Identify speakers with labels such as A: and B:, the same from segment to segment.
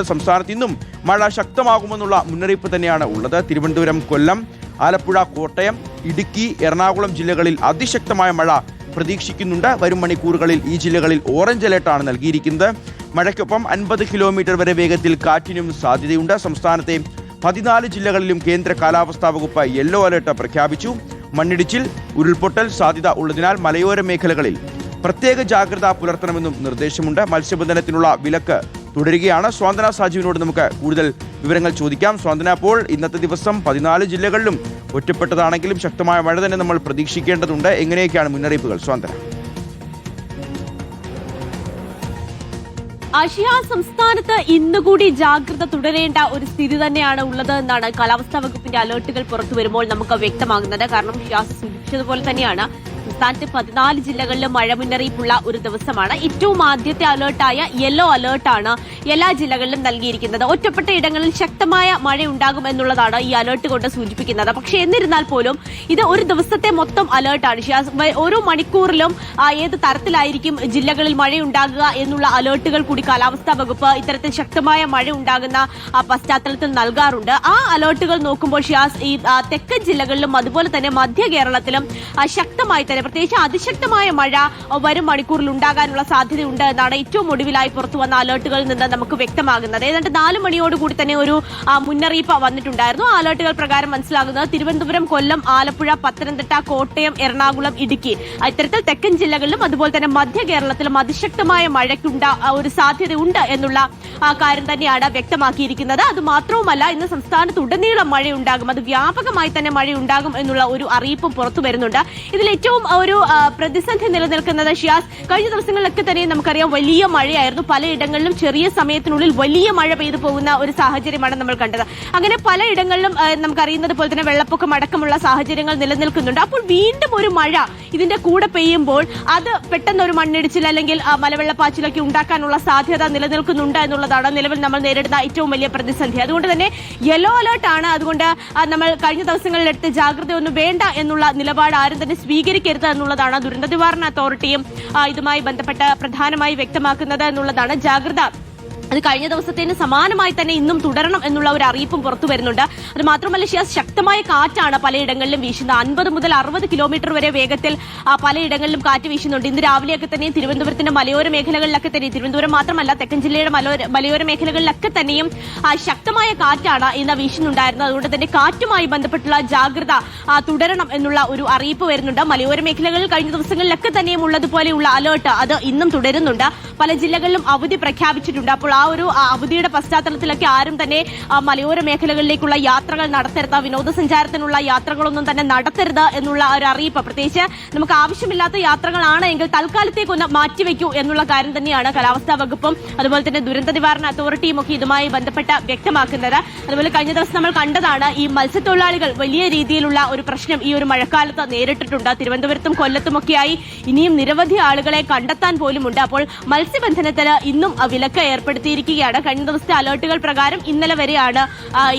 A: സംസ്ഥാനത്ത് ഇന്നും മഴ ശക്തമാകുമെന്നുള്ള മുന്നറിയിപ്പ് തന്നെയാണ് ഉള്ളത്. തിരുവനന്തപുരം, കൊല്ലം, ആലപ്പുഴ, കോട്ടയം, ഇടുക്കി, എറണാകുളം ജില്ലകളിൽ അതിശക്തമായ മഴ പ്രതീക്ഷിക്കുന്നുണ്ട്. വരും മണിക്കൂറുകളിൽ ഈ ജില്ലകളിൽ ഓറഞ്ച് അലേർട്ടാണ് നൽകിയിരിക്കുന്നത്. മഴയ്ക്കൊപ്പം 50 കിലോമീറ്റർ വരെ വേഗത്തിൽ കാറ്റിനും സാധ്യതയുണ്ട്. സംസ്ഥാനത്തെ 14 ജില്ലകളിലും കേന്ദ്ര കാലാവസ്ഥാ വകുപ്പ് യെല്ലോ അലേർട്ട് പ്രഖ്യാപിച്ചു. മണ്ണിടിച്ചിൽ, ഉരുൾപൊട്ടൽ സാധ്യത ഉള്ളതിനാൽ മലയോര മേഖലകളിൽ പ്രത്യേക ജാഗ്രത പുലർത്തണമെന്നും നിർദ്ദേശമുണ്ട്. മത്സ്യബന്ധനത്തിനുള്ള വിലക്ക് തുടരുകയാണ്. സ്വാന്തന സാജുവിനോട് നമുക്ക് കൂടുതൽ വിവരങ്ങൾ ചോദിക്കാം. സ്വാന്തന, അപ്പോൾ ഇന്നത്തെ ദിവസം 14 ജില്ലകളിലും ഒറ്റപ്പെട്ടതാണെങ്കിലും ശക്തമായ മഴ തന്നെ നമ്മൾ പ്രതീക്ഷിക്കേണ്ടതുണ്ട്. എങ്ങനെയൊക്കെയാണ് മുന്നറിയിപ്പുകൾ? സ്വാന്തന.
B: ആശയ സംസ്ഥാനത്ത് ഇന്നുകൂടി ജാഗ്രത തുടരേണ്ട ഒരു സ്ഥിതി തന്നെയാണ് ഉള്ളത് എന്നാണ് കാലാവസ്ഥാ വകുപ്പിന്റെ അലേർട്ടുകൾ പുറത്തു വരുമ്പോൾ നമുക്ക് വ്യക്തമാകുന്നത്. കാരണം ഷിയാസ് സൂചിപ്പിച്ചതുപോലെ തന്നെയാണ് സംസ്ഥാനത്തെ 14 ജില്ലകളിലും മഴ മുന്നറിയിപ്പുള്ള ഒരു ദിവസമാണ്. ഏറ്റവും ആദ്യത്തെ അലേർട്ടായ യെല്ലോ അലേർട്ടാണ് എല്ലാ ജില്ലകളിലും നൽകിയിരിക്കുന്നത്. ഒറ്റപ്പെട്ട ഇടങ്ങളിൽ ശക്തമായ മഴ ഉണ്ടാകും എന്നുള്ളതാണ് ഈ അലേർട്ട് കൊണ്ട് സൂചിപ്പിക്കുന്നത്. പക്ഷേ എന്നിരുന്നാൽ പോലും ഇത് ഒരു ദിവസത്തെ മൊത്തം അലേർട്ടാണ്. ഓരോ മണിക്കൂറിലും ഏത് തരത്തിലായിരിക്കും ജില്ലകളിൽ മഴയുണ്ടാകുക എന്നുള്ള അലേർട്ടുകൾ കൂടി കാലാവസ്ഥാ വകുപ്പ് ഇത്തരത്തിൽ ശക്തമായ മഴ ഉണ്ടാകുന്ന പശ്ചാത്തലത്തിൽ നൽകാറുണ്ട്. ആ അലേർട്ടുകൾ നോക്കുമ്പോൾ ഷിയാസ് ഈ തെക്കൻ ജില്ലകളിലും അതുപോലെ തന്നെ മധ്യ കേരളത്തിലും ശക്തമായി തന്നെ പ്രത്യേകിച്ച് അതിശക്തമായ മഴ വരും മണിക്കൂറിൽ ഉണ്ടാകാനുള്ള സാധ്യതയുണ്ട് എന്നാണ് ഏറ്റവും ഒടുവിലായി പുറത്തു വന്ന അലേർട്ടുകളിൽ നിന്ന് നമുക്ക് വ്യക്തമാകുന്നത്. ഏതാണ്ട് 4 മണിയോടുകൂടി തന്നെ ഒരു മുന്നറിയിപ്പ് വന്നിട്ടുണ്ടായിരുന്നു. ആ അലേർട്ടുകൾ പ്രകാരം മനസ്സിലാകുന്നത് തിരുവനന്തപുരം, കൊല്ലം, ആലപ്പുഴ, പത്തനംതിട്ട, കോട്ടയം, എറണാകുളം, ഇടുക്കി ഇത്തരത്തിൽ തെക്കൻ ജില്ലകളിലും അതുപോലെ തന്നെ മധ്യ കേരളത്തിലും അതിശക്തമായ മഴയ്ക്കുണ്ട ഒരു സാധ്യതയുണ്ട് എന്നുള്ള കാര്യം തന്നെയാണ് വ്യക്തമാക്കിയിരിക്കുന്നത്. അത് മാത്രവുമല്ല, ഇന്ന് സംസ്ഥാനത്ത് ഉടനീളം മഴയുണ്ടാകും, അത് വ്യാപകമായി തന്നെ മഴയുണ്ടാകും എന്നുള്ള ഒരു അറിയിപ്പും പുറത്തു വരുന്നുണ്ട്. ഇതിൽ ഏറ്റവും ഒരു പ്രതിസന്ധി നിലനിൽക്കുന്നത് ഷിയാസ്, കഴിഞ്ഞ ദിവസങ്ങളിലൊക്കെ തന്നെ നമുക്കറിയാം വലിയ മഴയായിരുന്നു. പലയിടങ്ങളിലും ചെറിയ സമയത്തിനുള്ളിൽ വലിയ മഴ പെയ്തു പോകുന്ന ഒരു സാഹചര്യമാണ് നമ്മൾ കണ്ടത്. അങ്ങനെ പലയിടങ്ങളിലും നമുക്കറിയുന്നത് പോലെ തന്നെ വെള്ളപ്പൊക്കം അടക്കമുള്ള സാഹചര്യങ്ങൾ നിലനിൽക്കുന്നുണ്ട്. അപ്പോൾ വീണ്ടും ഒരു മഴ ഇതിന്റെ കൂടെ പെയ്യുമ്പോൾ അത് പെട്ടെന്ന് ഒരു മണ്ണിടിച്ചിൽ അല്ലെങ്കിൽ മലവെള്ളപ്പാച്ചിലൊക്കെ ഉണ്ടാക്കാനുള്ള സാധ്യത നിലനിൽക്കുന്നുണ്ട് എന്നുള്ളതാണ് നിലവിൽ നമ്മൾ നേരിടുന്ന ഏറ്റവും വലിയ പ്രതിസന്ധി. അതുകൊണ്ട് തന്നെ യെല്ലോ അലേർട്ടാണ്. അതുകൊണ്ട് നമ്മൾ കഴിഞ്ഞ ദിവസങ്ങളിൽ എടുത്ത് ജാഗ്രതയൊന്നും വേണ്ട എന്നുള്ള നിലപാട് ആരും തന്നെ സ്വീകരിക്കരുത് എന്നുള്ളതാണ് ദുരന്ത നിവാരണ അതോറിറ്റിയും ഇതുമായി ബന്ധപ്പെട്ട് പ്രധാനമായി വ്യക്തമാക്കുന്നത് എന്നുള്ളതാണ്. ജാഗ്രത അത് കഴിഞ്ഞ ദിവസത്തിന് സമാനമായി തന്നെ ഇന്നും തുടരണം എന്നുള്ള ഒരു അറിയിപ്പും പുറത്തു വരുന്നുണ്ട്. അത് മാത്രമല്ല ഷിയാസ്, ശക്തമായ കാറ്റാണ് പലയിടങ്ങളിലും വീശുന്നത്. 50 മുതൽ 60 കിലോമീറ്റർ വരെ വേഗത്തിൽ പലയിടങ്ങളിലും കാറ്റ് വീശുന്നുണ്ട്. ഇന്ന് രാവിലെയൊക്കെ തന്നെ തിരുവനന്തപുരത്തിന്റെ മലയോര മേഖലകളിലൊക്കെ തന്നെ, തിരുവനന്തപുരം മാത്രമല്ല തെക്കൻ ജില്ലയുടെ മലയോര മേഖലകളിലൊക്കെ തന്നെയും ശക്തമായ കാറ്റാണ് ഇന്ന് വീശുന്നുണ്ടായിരുന്നത്. അതുകൊണ്ട് തന്നെ കാറ്റുമായി ബന്ധപ്പെട്ടുള്ള ജാഗ്രത തുടരണം എന്നുള്ള ഒരു അറിയിപ്പ് വരുന്നുണ്ട്. മലയോര മേഖലകളിൽ കഴിഞ്ഞ ദിവസങ്ങളിലൊക്കെ തന്നെയും ഉള്ളതുപോലെയുള്ള അലേർട്ട് അത് ഇന്നും തുടരുന്നുണ്ട്. പല ജില്ലകളിലും അവധി പ്രഖ്യാപിച്ചിട്ടുണ്ട്. അപ്പോൾ ആ ഒരു അവധിയുടെ പശ്ചാത്തലത്തിലൊക്കെ ആരും തന്നെ മലയോര മേഖലകളിലേക്കുള്ള യാത്രകൾ നടത്തരുത്, വിനോദസഞ്ചാരത്തിനുള്ള യാത്രകളൊന്നും തന്നെ നടത്തരുത് എന്നുള്ള ഒരു അറിയിപ്പ്, പ്രത്യേകിച്ച് നമുക്ക് ആവശ്യമില്ലാത്ത യാത്രകളാണ് എങ്കിൽ തൽക്കാലത്തേക്ക് ഒന്ന് മാറ്റിവെക്കൂ എന്നുള്ള കാര്യം തന്നെയാണ് കാലാവസ്ഥാ വകുപ്പും അതുപോലെ തന്നെ ദുരന്ത നിവാരണ അതോറിറ്റിയും ഒക്കെ ഇതുമായി ബന്ധപ്പെട്ട് വ്യക്തമാക്കുന്നത്. അതുപോലെ കഴിഞ്ഞ ദിവസം നമ്മൾ കണ്ടതാണ് ഈ മത്സ്യത്തൊഴിലാളികൾ വലിയ രീതിയിലുള്ള ഒരു പ്രശ്നം ഈ ഒരു മഴക്കാലത്ത് നേരിട്ടിട്ടുണ്ട്. തിരുവനന്തപുരത്തും കൊല്ലത്തുമൊക്കെയായി ഇനിയും നിരവധി ആളുകളെ കണ്ടെത്താൻ പോലുമുണ്ട്. അപ്പോൾ മത്സ്യബന്ധനത്തിന് ഇന്നും വിലക്ക് ഏർപ്പെടുത്തിയിരിക്കുകയാണ്. കഴിഞ്ഞ ദിവസത്തെ അലേർട്ടുകൾ പ്രകാരം ഇന്നലെ വരെയാണ്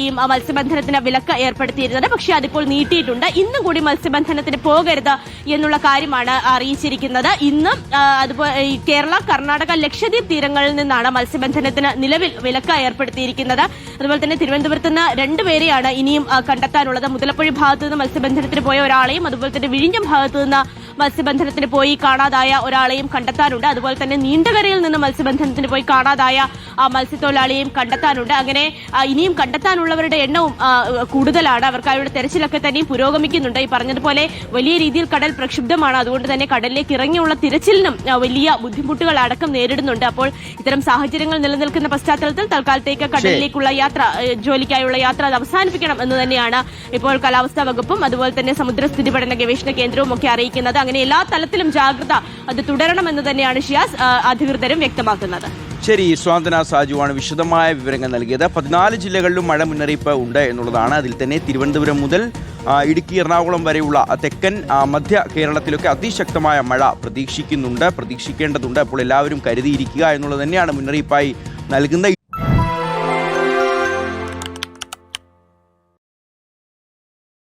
B: ഈ മത്സ്യബന്ധനത്തിന് വിലക്ക് ഏർപ്പെടുത്തിയിരുന്നത്. പക്ഷേ അതിപ്പോൾ നീട്ടിയിട്ടുണ്ട്. ഇന്നും കൂടി മത്സ്യബന്ധനത്തിന് പോകരുത് എന്നുള്ള കാര്യമാണ് അറിയിച്ചിരിക്കുന്നത്. ഇന്നും അതുപോലെ കേരള, കർണാടക, ലക്ഷദ്വീപ് തീരങ്ങളിൽ നിന്നാണ് മത്സ്യബന്ധനത്തിന് നിലവിൽ വിലക്ക് ഏർപ്പെടുത്തിയിരിക്കുന്നത്. അതുപോലെ തന്നെ തിരുവനന്തപുരത്ത് നിന്ന് 2 പേരെയാണ് ഇനിയും കണ്ടെത്താനുള്ളത്. മുതലപ്പുഴ ഭാഗത്ത് നിന്ന് മത്സ്യബന്ധനത്തിന് പോയ ഒരാളെയും അതുപോലെ തന്നെ വിഴിഞ്ഞം ഭാഗത്ത് നിന്ന് മത്സ്യബന്ധനത്തിന് പോയി കാണാതായ ഒരാളെയും കണ്ടെത്താനുണ്ട്. അതുപോലെ തന്നെ നീണ്ടകരയിൽ നിന്ന് മത്സ്യബന്ധനത്തിന് പോയി കാണാതായ മത്സ്യത്തൊഴിലാളിയെയും കണ്ടെത്താനുണ്ട്. അങ്ങനെ ഇനിയും കണ്ടെത്താനുള്ളവരുടെ എണ്ണവും കൂടുതലാണ്. അവർക്കായുള്ള തെരച്ചിലൊക്കെ തന്നെ പുരോഗമിക്കുന്നുണ്ട്. ഈ പറഞ്ഞതുപോലെ വലിയ രീതിയിൽ കടൽ പ്രക്ഷുബ്ധമാണ്. അതുകൊണ്ട് തന്നെ കടലിലേക്ക് ഇറങ്ങിയുള്ള തിരച്ചിലിനും വലിയ ബുദ്ധിമുട്ടുകൾ അടക്കം നേരിടുന്നുണ്ട്. അപ്പോൾ ഇത്തരം സാഹചര്യങ്ങൾ നിലനിൽക്കുന്ന പശ്ചാത്തലത്തിൽ തൽക്കാലത്തേക്ക് കടലിലേക്കുള്ള യാത്ര, ജോലിക്കായുള്ള യാത്ര അത് അവസാനിപ്പിക്കണം എന്ന് തന്നെയാണ് ഇപ്പോൾ കാലാവസ്ഥാ വകുപ്പും അതുപോലെ തന്നെ സമുദ്രസ്ഥിതി പഠന ഗവേഷണ കേന്ദ്രവും ഒക്കെ അറിയിക്കുന്നത്. അങ്ങനെ എല്ലാ തലത്തിലും ജാഗ്രത അത് തുടരണമെന്ന് തന്നെയാണ് ഷിയാസ് അധികൃതരും വ്യക്തമാക്കുന്നത്.
A: ശരി, സ്വാന്തന സാജുവാണ് വിശദമായ വിവരങ്ങൾ നൽകിയത്. 14 ജില്ലകളിലും മഴ മുന്നറിയിപ്പ് ഉണ്ട് എന്നുള്ളതാണ്. അതിൽ തന്നെ തിരുവനന്തപുരം മുതൽ ഇടുക്കി, എറണാകുളം വരെയുള്ള തെക്കൻ മധ്യ കേരളത്തിലൊക്കെ അതിശക്തമായ മഴ പ്രതീക്ഷിക്കേണ്ടതുണ്ട്. അപ്പോൾ എല്ലാവരും കരുതിയിരിക്കുക എന്നുള്ളത് തന്നെയാണ് മുന്നറിയിപ്പായി നൽകുന്നത്.